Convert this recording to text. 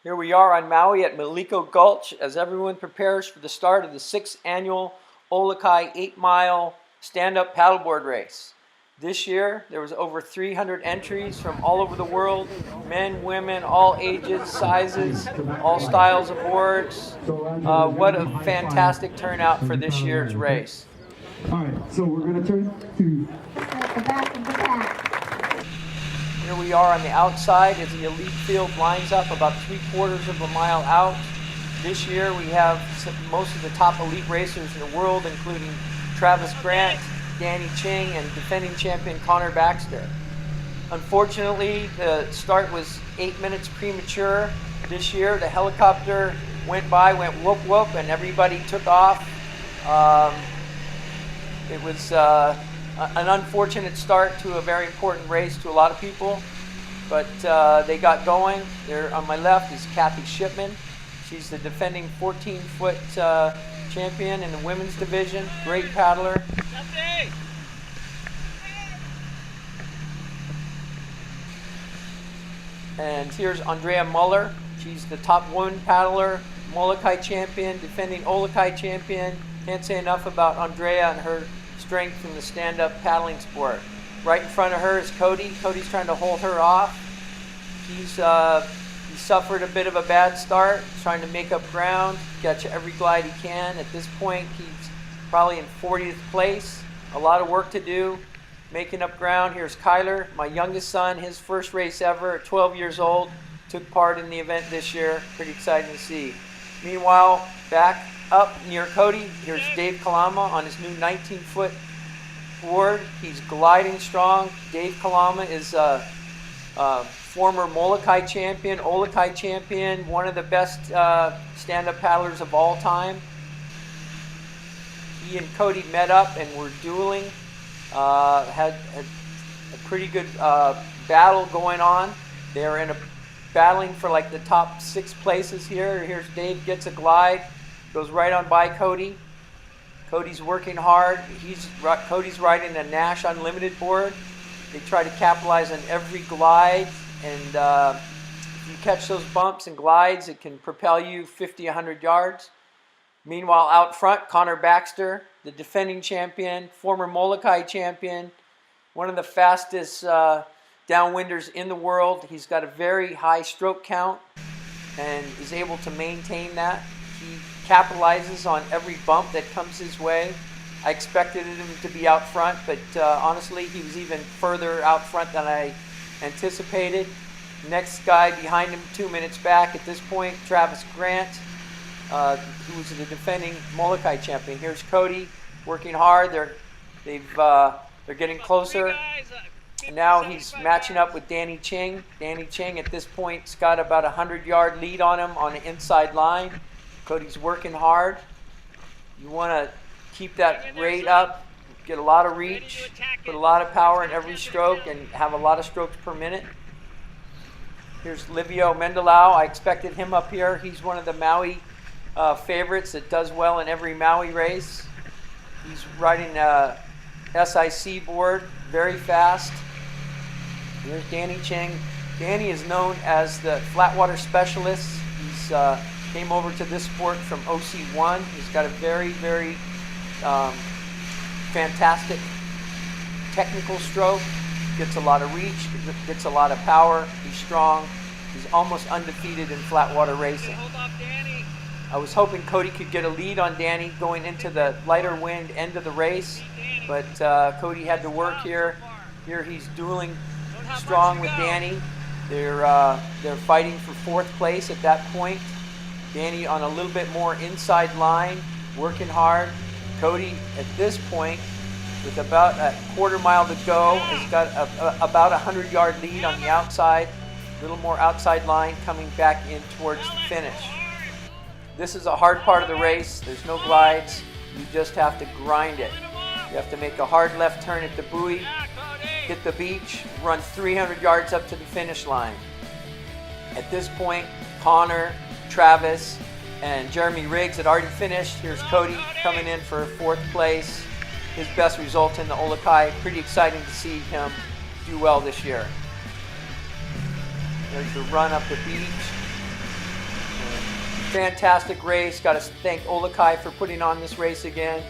Here we are on Maui at Maliko Gulch as everyone prepares for the start of the 6th annual Olukai 8-mile stand-up paddleboard race. This year there was over 300 entries from all over the world, men, women, all ages, sizes, all styles of boards. What a fantastic turnout for this year's race. All right, so we're going to turn to at the back of the pack. Here we are on the outside as the elite field lines up about 3/4 of a mile out. This year we have most of the top elite racers in the world, including Travis Grant, Danny Ching, and defending champion Connor Baxter. Unfortunately, the start was 8 minutes premature this year. The helicopter went by, went whoop whoop, and everybody took off. It was an unfortunate start to a very important race to a lot of people, but they got going. There on my left is Kathy Shipman. She's the defending 14-foot champion in the women's division. Great paddler. And here's Andrea Muller. She's the top woman paddler, Molokai champion, defending Olukai champion. Can't say enough about Andrea and her strength in the stand-up paddling sport. Right in front of her is Cody. Cody's trying to hold her off. He suffered a bit of a bad start, trying to make up ground, catch every glide he can. At this point, he's probably in 40th place. A lot of work to do, making up ground. Here's Kyler, my youngest son, his first race ever at 12 years old. Took part in the event this year. Pretty exciting to see. Meanwhile, back up near Cody, here's Dave Kalama on his new 19-foot board. He's gliding strong. Dave Kalama is a former Molokai champion, Olukai champion, one of the best stand-up paddlers of all time. He and Cody met up and were dueling. Had a pretty good battle going on. They're in a battling for like the top 6 places here. Here's Dave, gets a glide. Goes right on by Cody. Cody's working hard. Cody's riding a Nash Unlimited board. They try to capitalize on every glide, and if you catch those bumps and glides, it can propel you 50, 100 yards. Meanwhile, out front, Connor Baxter, the defending champion, former Molokai champion, one of the fastest downwinders in the world. He's got a very high stroke count and is able to maintain that. He capitalizes on every bump that comes his way. I expected him to be out front, but honestly, he was even further out front than I anticipated. Next guy behind him, 2 minutes back at this point, Travis Grant, who was the defending Molokai champion. Here's Cody working hard. They're getting closer. And now he's matching up with Danny Ching. Danny Ching at this point's got about a 100-yard lead on him on the inside line. Cody's working hard. You want to keep that rate up, get a lot of reach, put a lot of power in every stroke, and have a lot of strokes per minute. Here's Livio Mendelau. I expected him up here. He's one of the Maui favorites that does well in every Maui race. He's riding a SIC board, very fast. Here's Danny Ching. Danny is known as the flatwater specialist. He's came over to this sport from OC1. He's got a very, very fantastic technical stroke. Gets a lot of reach, gets a lot of power. He's strong. He's almost undefeated in flatwater racing. I was hoping Cody could get a lead on Danny going into the lighter wind end of the race, but Cody had to work here. Here he's dueling strong with Danny. They're fighting for 4th place at that point. Danny on a little bit more inside line, working hard. Cody at this point, with about a 1/4 mile to go, has got about a 100-yard lead on the outside. A little more outside line coming back in towards the finish. This is a hard part of the race. There's no glides. You just have to grind it. You have to make a hard left turn at the buoy, hit the beach, run 300 yards up to the finish line. At this point, Connor, Travis, and Jeremy Riggs had already finished. Here's Cody coming in for 4th place. His best result in the Olukai. Pretty exciting to see him do well this year. There's the run up the beach. fantastic race. Got to thank Olukai for putting on this race again.